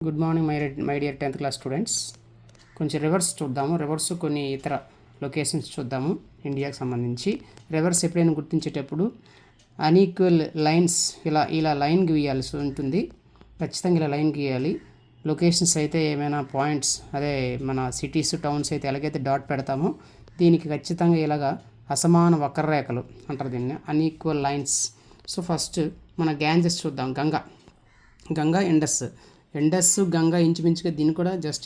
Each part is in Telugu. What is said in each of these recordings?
Good morning my dear 10th class students. కొంచెం రివర్స్ చూద్దాము. రివర్స్ కొన్ని ఇతర లొకేషన్స్ చూద్దాము ఇండియాకి సంబంధించి. రివర్స్ ఎప్పుడైనా గుర్తించేటప్పుడు అన్ఈక్వల్ లైన్స్ ఇలా లైన్ గీయాల్సి ఉంటుంది. ఖచ్చితంగా ఇలా లైన్ గీయాలి. లొకేషన్స్ అయితే ఏమైనా పాయింట్స్, అదే మన సిటీస్ టౌన్స్ అయితే ఎలాగైతే డాట్ పెడతామో దీనికి ఖచ్చితంగా ఇలాగా అసమాన వక్రరేఖలు అంటారు దీన్ని, అన్ఈక్వల్ లైన్స్. సో ఫస్ట్ మన గ్యాంజెస్ చూద్దాం. గంగా ఇండస్ గంగా ఇంచుమించుగా దీన్ని కూడా జస్ట్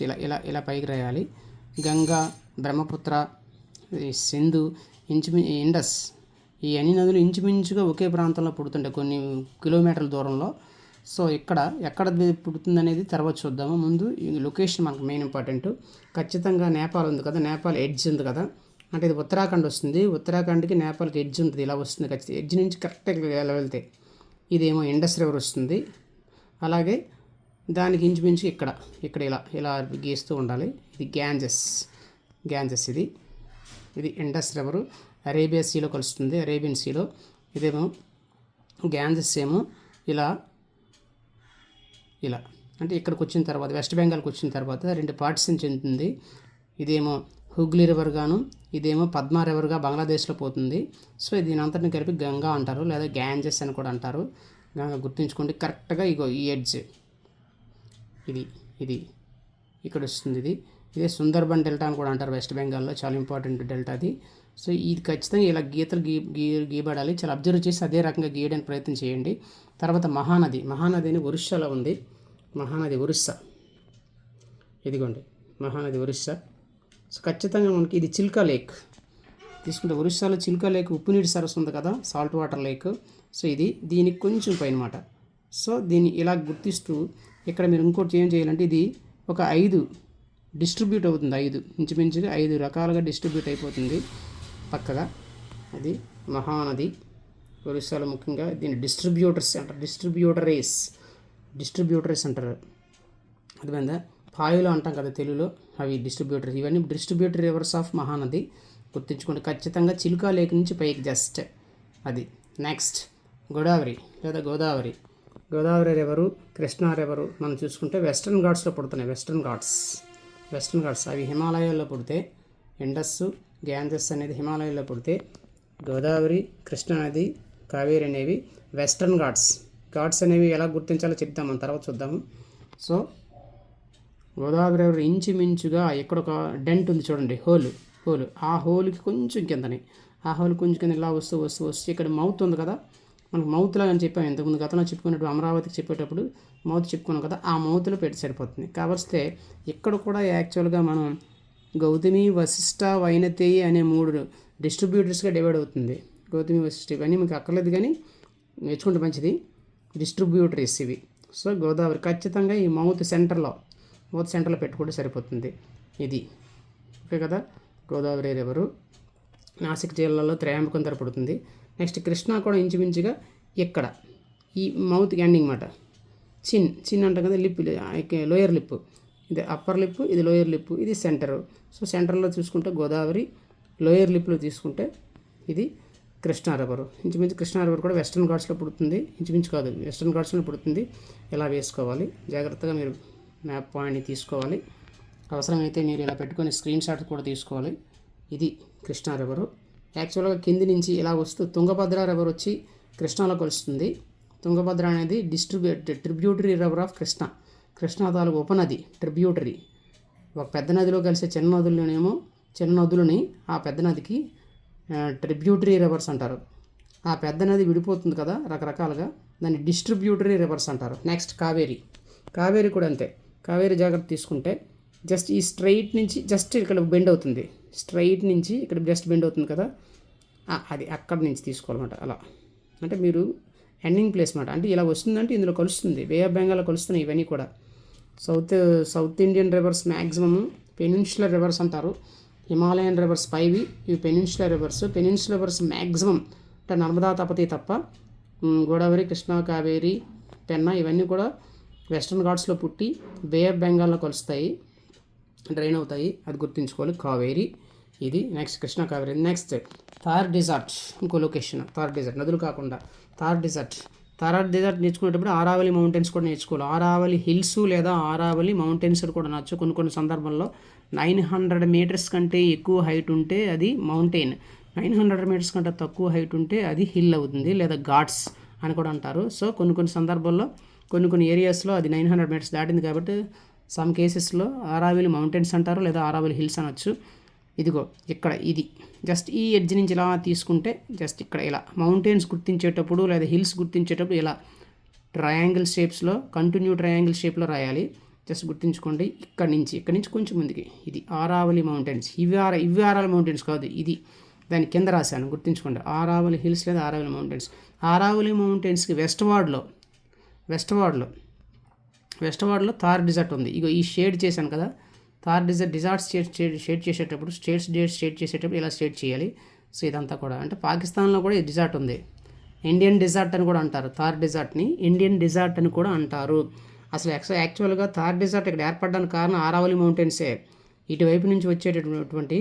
ఇలా పైకి రాయాలి. గంగా, బ్రహ్మపుత్ర, సింధు, ఇండస్, ఈ అన్ని నదులు ఇంచుమించుగా ఒకే ప్రాంతంలో పుడుతుంటాయి కొన్ని కిలోమీటర్ల దూరంలో. సో ఎక్కడ పుడుతుంది అనేది తర్వాత చూద్దాము. ముందు ఈ లొకేషన్ మనకు మెయిన్ ఇంపార్టెంట్. ఖచ్చితంగా నేపాల్ ఉంది కదా, నేపాల్ ఎడ్జ్ ఉంది కదా, అంటే ఇది ఉత్తరాఖండ్ వస్తుంది. ఉత్తరాఖండ్కి నేపాల్కి ఎడ్జ్ ఉంటుంది, ఇలా వస్తుంది. ఖచ్చితంగా ఎడ్జ్ నుంచి కరెక్ట్గా ఇలా వెళ్తే ఇదేమో ఇండస్ రివర్ వస్తుంది. అలాగే దానికి ఇంచుమించు ఇక్కడ ఇలా గీస్తూ ఉండాలి. ఇది గ్యాంజెస్ ఇది ఇండస్ రివరు అరేబియా సీలో కలుస్తుంది, అరేబియన్ సీలో. ఇదేమో గ్యాంజెస్ ఏమో ఇలా అంటే ఇక్కడికి వచ్చిన తర్వాత, వెస్ట్ బెంగాల్కి వచ్చిన తర్వాత రెండు పార్టిషన్ చెందుతుంది. ఇదేమో హుగ్లీ రివర్ గాను, ఇదేమో పద్మా రివర్గా బంగ్లాదేశ్లో పోతుంది. సో దీని అంతటిని కలిపి గంగా అంటారు, లేదా గ్యాంజెస్ అని కూడా అంటారు. గంగా గుర్తుంచుకోండి. కరెక్ట్గా ఈ ఎడ్జ్ ఇది ఇక్కడ వస్తుంది. ఇదే సుందర్బన్ డెల్టా అని కూడా అంటారు వెస్ట్ బెంగాల్లో, చాలా ఇంపార్టెంట్ డెల్టా అది. సో ఇది ఖచ్చితంగా ఇలా గీతలు గీయబడాలి. చాలా అబ్జర్వ్ చేసి అదే రకంగా గీయడానికి ప్రయత్నం చేయండి. తర్వాత మహానది అని ఒరిస్సాలో ఉంది. మహానది ఒరిస్సా, ఇదిగోండి మహానది ఒరిస్సా. సో ఖచ్చితంగా మనకి ఇది చిల్కా లేక్ తీసుకుంటే, ఒరిస్సాలో చిల్కా లేక్ ఉప్పునీటి సరస్సు ఉంది కదా, సాల్ట్ వాటర్ లేక్. సో దీనికి కొంచెం పైన మాట. సో దీన్ని ఇలా గుర్తిస్తూ ఇక్కడ మీరు ఇంకోటి ఏం చేయాలంటే, ఇది ఒక 5 డిస్ట్రిబ్యూట్ అవుతుంది. 5 ఇంచుమించుగా 5 రకాలుగా డిస్ట్రిబ్యూట్ అయిపోతుంది పక్కగా. అది మహానది ఒరిస్సాలో ముఖ్యంగా దీన్ని డిస్ట్రిబ్యూటర్స్ అంటారు, డిస్ట్రిబ్యూటర్స్ అంటారు. అర్థమైందా? పాయులు అంటాం కదా తెలుగులో, అవి డిస్ట్రిబ్యూటర్స్. ఇవన్నీ డిస్ట్రిబ్యూటర్ రివర్స్ ఆఫ్ మహానది. గుర్తుంచుకోండి ఖచ్చితంగా. చిలుకా లేక్ నుంచి పైకి జస్ట్ అది. నెక్స్ట్ గోదావరి లేదా గోదావరి రివరు, కృష్ణా రివరు మనం చూసుకుంటే వెస్ట్రన్ ఘాట్స్లో పుడుతున్నాయి. వెస్ట్రన్ ఘాట్స్ అవి హిమాలయాల్లో పుడితే, ఇండస్, గ్యాంజెస్ అనేది హిమాలయాల్లో పుడితే, గోదావరి, కృష్ణా నది, కావేరి అనేవి వెస్ట్రన్ ఘాట్స్ అనేవి ఎలా గుర్తించాలో చెప్తాం మనం తర్వాత చూద్దాము. సో గోదావరి రివర్ ఇంచుమించుగా ఇక్కడ ఒక డెంట్ ఉంది చూడండి, హోల్. ఆ హోల్కి కొంచెం కిందని, ఇలా వస్తూ ఇక్కడ మౌత్ ఉంది కదా, మనకు మౌత్లో అని చెప్పాము ఇంతకుముందు గతంలో చెప్పుకున్నట్టు, అమరావతికి చెప్పేటప్పుడు మౌత్ చెప్పుకున్నాం కదా, ఆ మౌత్లో పెట్టి సరిపోతుంది. కాబట్టి ఇక్కడ కూడా యాక్చువల్గా మనం గౌతమి, వశిష్ఠ, వైనతేయి అనే 3 డిస్ట్రిబ్యూటర్స్గా డివైడ్ అవుతుంది. గౌతమి, వశిష్ఠ ఇవన్నీ మీకు అక్కర్లేదు కానీ నేర్చుకుంటే మంచిది. డిస్ట్రిబ్యూటరీస్ ఇవి. సో గోదావరి ఖచ్చితంగా ఈ మౌత్ సెంటర్లో పెట్టుకుంటే సరిపోతుంది. ఇది ఓకే కదా. గోదావరి రివరు నాసిక్ జిల్లాలో త్రయాంబకం ధర పడుతుంది. నెక్స్ట్ కృష్ణా కూడా ఇంచుమించుగా ఇక్కడ ఈ మౌత్ ఎండింగ్ మాట. చిన్ అంటాం కదా, లిప్, లోయర్ లిప్. ఇది అప్పర్ లిప్, ఇది లోయర్ లిప్, ఇది సెంటరు. సో సెంటర్లో చూసుకుంటే గోదావరి, లోయర్ లిప్లో తీసుకుంటే ఇది కృష్ణా రివరు. ఇంచుమించు కృష్ణా రివర్ కూడా వెస్ట్రన్ ఘాట్స్లో పుడుతుంది. ఇంచుమించు కాదు, వెస్ట్రన్ ఘాట్స్లో పుడుతుంది. ఇలా వేసుకోవాలి. జాగ్రత్తగా మీరు మ్యాప్ పాయింట్ని తీసుకోవాలి. అవసరమైతే మీరు ఇలా పెట్టుకొని స్క్రీన్ షాట్ కూడా తీసుకోవాలి. ఇది కృష్ణా రివరు. యాక్చువల్గా కింది నుంచి ఇలా వస్తూ తుంగభద్ర రివర్ వచ్చి కృష్ణాలో కలుస్తుంది. తుంగభద్ర అనేది ట్రిబ్యూటరీ రివర్ ఆఫ్ కృష్ణా తాలూకు ఉపనది, ట్రిబ్యూటరీ. ఒక పెద్ద నదిలో కలిసే చిన్న నదులని ఆ పెద్ద నదికి ట్రిబ్యూటరీ రివర్స్ అంటారు. ఆ పెద్ద నది విడిపోతుంది కదా రకరకాలుగా, దాన్ని డిస్ట్రిబ్యూటరీ రివర్స్ అంటారు. నెక్స్ట్ కావేరి కూడా అంతే. కావేరి జాగ్రత్త తీసుకుంటే జస్ట్ ఈ స్ట్రైట్ నుంచి జస్ట్ ఇక్కడ బెండ్ అవుతుంది, ఇక్కడ జస్ట్ బెండ్ అవుతుంది కదా, అది అక్కడి నుంచి తీసుకోవాలన్నమాట. అలా అంటే మీరు ఎండింగ్ ప్లేస్ మాట. అంటే ఇలా వస్తుందంటే ఇందులో కలుస్తుంది, బే ఆఫ్ బెంగాల్లో కలుస్తున్నాయి ఇవన్నీ కూడా. South Indian reverse maximum peninsular reverse అంటారు. హిమాలయన్ రివర్స్ పైవి, ఇవి పెనిన్సులర్ రివర్స్ మ్యాక్సిమం అంటే నర్మదా, తపతి తప్ప గోదావరి, కృష్ణా, కావేరి, పెన్నా ఇవన్నీ కూడా వెస్ట్రన్ ఘాట్స్లో పుట్టి బే ఆఫ్ బెంగాల్లో కలుస్తాయి, డ్రైన్ అవుతాయి. అది గుర్తుంచుకోవాలి. కావేరి ఇది. Next Krishna, Kaveri. Next Thar desert, ఇంకో లొకేషన్. థార్ డిజర్ట్ నదులు కాకుండా థార్ డిజర్ట్ థార్ డెజర్ట్ నేర్చుకునేటప్పుడు ఆరావళి మౌంటైన్స్ కూడా నేర్చుకోవాలి. ఆరావళి హిల్స్ లేదా ఆరావళి మౌంటైన్స్ కూడా నచ్చు. కొన్ని సందర్భాల్లో 900 మీటర్స్ కంటే ఎక్కువ హైట్ ఉంటే అది మౌంటైన్, 900 మీటర్స్ కంటే తక్కువ హైట్ ఉంటే అది హిల్ అవుతుంది లేదా ఘాట్స్ అని కూడా అంటారు. సో కొన్ని సందర్భాల్లో కొన్ని ఏరియాస్లో అది 900 మీటర్స్ దాటింది కాబట్టి సమ్ కేసెస్లో ఆరావళి మౌంటైన్స్ అంటారు లేదా ఆరావళి హిల్స్ అనొచ్చు. ఇదిగో ఇక్కడ ఇది జస్ట్ ఈ ఎడ్జ్ నుంచి ఇలా తీసుకుంటే జస్ట్ ఇక్కడ ఇలా మౌంటైన్స్ గుర్తించేటప్పుడు లేదా హిల్స్ గుర్తించేటప్పుడు ఇలా ట్రయాంగిల్ షేప్స్లో కంటిన్యూ ట్రయాంగిల్ షేప్లో రాయాలి. జస్ట్ గుర్తుంచుకోండి. ఇక్కడ నుంచి కొంచెం ముందుకి ఇది ఆరావళి మౌంటైన్స్. ఇవి ఆరావళి మౌంటైన్స్ కాదు, ఇది దాని కింద రాశాను గుర్తుంచుకోండి. ఆరావళి హిల్స్ లేదా ఆరావళి మౌంటైన్స్. ఆరావళి మౌంటైన్స్కి వెస్ట్ వార్డ్లో థార్ డెజర్ట్ ఉంది. ఇగో ఈ షేడ్ చేశాను కదా, థార్ డిజార్ట్ షేడ్ చేసేటప్పుడు షేడ్ చేసేటప్పుడు ఇలా షేడ్ చేయాలి. సో ఇదంతా కూడా అంటే పాకిస్తాన్లో కూడా ఈ డిజార్ట్ ఉంది. ఇండియన్ డిజార్ట్ అని కూడా అంటారు. థార్ డిజార్ట్ని ఇండియన్ డిజార్ట్ అని కూడా అంటారు. అసలు యాక్చువల్గా థార్ డిజార్ట్ ఇక్కడ ఏర్పడడానికి కారణం ఆరావళి మౌంటైన్సే. ఇటువైపు నుంచి వచ్చేటటువంటి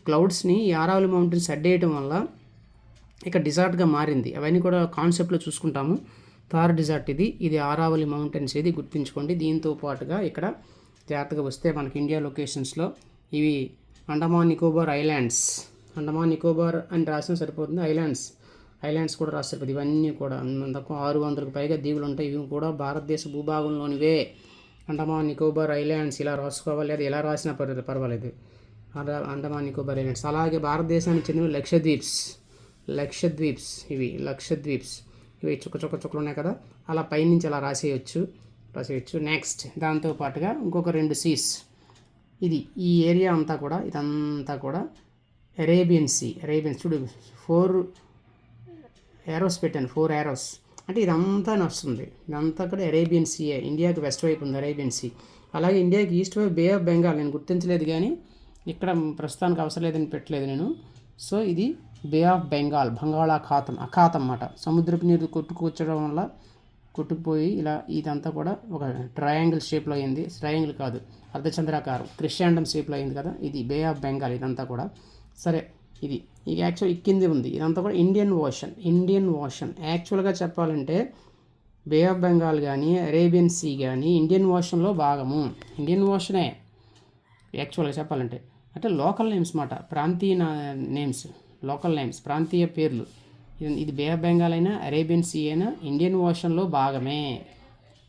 క్లౌడ్స్ని ఈ ఆరావళి మౌంటైన్స్ అడ్డేయటం వల్ల ఇక్కడ డిజార్ట్గా మారింది. అవన్నీ కూడా కాన్సెప్ట్లో చూసుకుంటాము. థార్ డిజార్ట్ ఇది ఆరావళి మౌంటైన్స్ ఇది గుర్తుంచుకోండి. దీంతో పాటుగా ఇక్కడ జాగ్రత్తగా వస్తే మనకి ఇండియా లొకేషన్స్లో ఇవి అండమాన్ నికోబార్ ఐలాండ్స్. అండమాన్ నికోబార్ అని రాసిన సరిపోతుంది. ఐలాండ్స్ కూడా రాసి సరిపోతుంది. ఇవన్నీ కూడా 600కు పైగా దీవులు ఉంటాయి. ఇవి కూడా భారతదేశ భూభాగంలోనివే. అండమాన్ నికోబార్ ఐలాండ్స్ ఇలా రాసుకోవాలి, అది ఎలా రాసినా పర్వాలేదు. అండమాన్ నికోబార్ ఐలాండ్స్. అలాగే భారతదేశానికి చెందిన లక్షద్వీప్స్ ఇవి చుక్కలు ఉన్నాయి కదా, అలా పైనుంచి అలా రాసేయచ్చు. నెక్స్ట్ దాంతోపాటుగా ఇంకొక 2 సీస్. ఈ ఏరియా అంతా కూడా ఇదంతా కూడా అరేబియన్ చూడు 4 ఏరోస్ పెట్టాను, 4 ఏరోస్ అంటే ఇదంతా వస్తుంది. ఇదంతా కూడా అరేబియన్ సీ. ఇండియాకి వెస్ట్ వైపు ఉంది అరేబియన్ సీ. అలాగే ఇండియాకి ఈస్ట్ వైపు బే ఆఫ్ బెంగాల్. నేను గుర్తించలేదు కానీ ఇక్కడ ప్రస్తుతానికి అవసరం లేదని పెట్టలేదు నేను. సో ఇది బే ఆఫ్ బెంగాల్, బంగాళాఖాతం అన్నమాట. సముద్రపు నీరు కొట్టుకుపోయి ఇలా ఇదంతా కూడా ఒక ట్రయాంగిల్ షేప్లో అయింది. ట్రయాంగిల్ కాదు, అర్ధచంద్రాకారం క్రిస్టాండం షేప్లో అయింది కదా, ఇది బే ఆఫ్ బెంగాల్. ఇదంతా కూడా సరే. ఇది యాక్చువల్ కింది ఉంది. ఇదంతా కూడా ఇండియన్ ఓషన్. యాక్చువల్గా చెప్పాలంటే బే ఆఫ్ బెంగాల్ కానీ అరేబియన్ సీ కానీ ఇండియన్ ఓషన్లో భాగము. ఇండియన్ ఓషనే యాక్చువల్గా చెప్పాలంటే. అంటే లోకల్ నేమ్స్ మాట, ప్రాంతీయ నేమ్స్, లోకల్ నేమ్స్, ప్రాంతీయ పేర్లు. ఇది బే ఆఫ్ బెంగాల్ అయినా అరేబియన్ సీ అయినా ఇండియన్ ఓషన్లో భాగమే.